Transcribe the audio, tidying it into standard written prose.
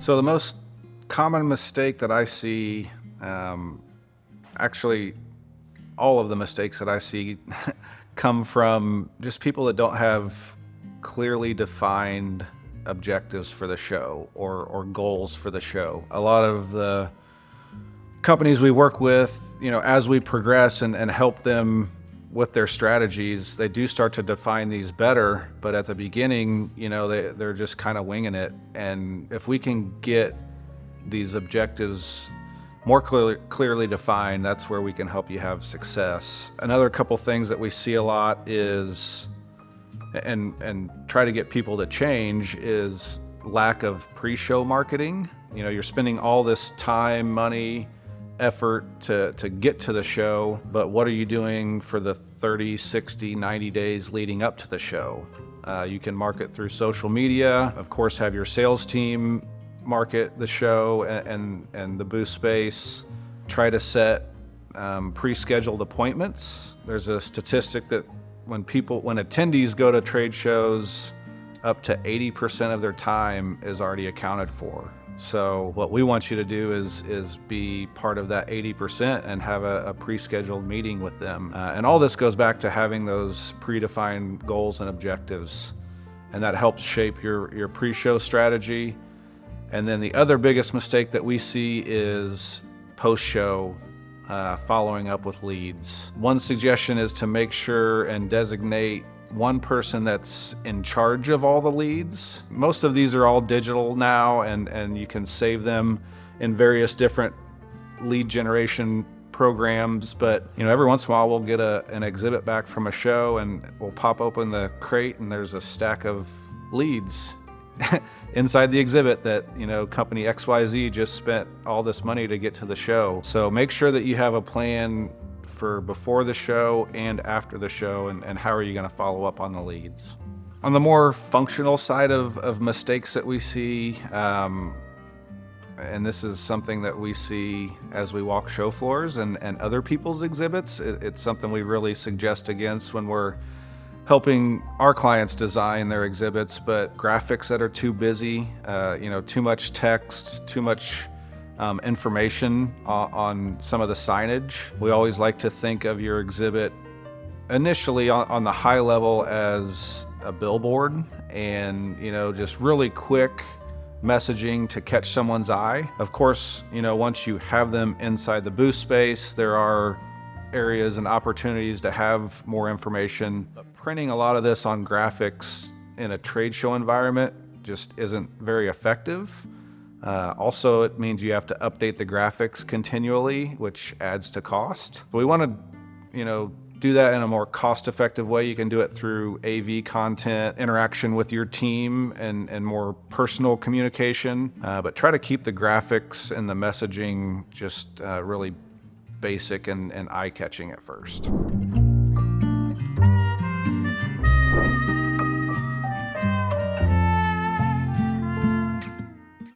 So the most common mistake that I see, actually, all of the mistakes that I see come from just people that don't have clearly defined objectives for the show or goals for the show. A lot of the companies we work with, as we progress and help them with their strategies, they do start to define these better. But at the beginning, they're just kind of winging it. And if we can get these objectives more clearly defined, that's where we can help you have success. Another couple things that we see a lot is, and try to get people to change, is lack of pre-show marketing. You're spending all this time, money, effort to get to the show, but what are you doing for the 30, 60, 90 days leading up to the show? You can market through social media, of course, have your sales team market the show and the booth space. Try to set pre-scheduled appointments. There's a statistic that when attendees go to trade shows, up to 80% of their time is already accounted for. So what we want you to do is be part of that 80% and have a pre-scheduled meeting with them. And all this goes back to having those predefined goals and objectives, and that helps shape your pre-show strategy. And then the other biggest mistake that we see is post-show following up with leads. One suggestion is to make sure and designate one person that's in charge of all the leads. Most of these are all digital now, and you can save them in various different lead generation programs. But every once in a while we'll get an exhibit back from a show, and we'll pop open the crate and there's a stack of leads inside the exhibit that company XYZ just spent all this money to get to the show. So make sure that you have a plan for before the show and after the show, and how are you going to follow up on the leads. On the more functional side of mistakes that we see, and this is something that we see as we walk show floors and other people's exhibits, it's something we really suggest against when we're helping our clients design their exhibits, but graphics that are too busy, too much text, too much information on some of the signage. We always like to think of your exhibit initially on the high level as a billboard, and just really quick messaging to catch someone's eye. Of course, once you have them inside the booth space, there are areas and opportunities to have more information. But printing a lot of this on graphics in a trade show environment just isn't very effective. Also, it means you have to update the graphics continually, which adds to cost. We want to, do that in a more cost-effective way. You can do it through AV content, interaction with your team, and more personal communication. But try to keep the graphics and the messaging just really basic and eye-catching at first.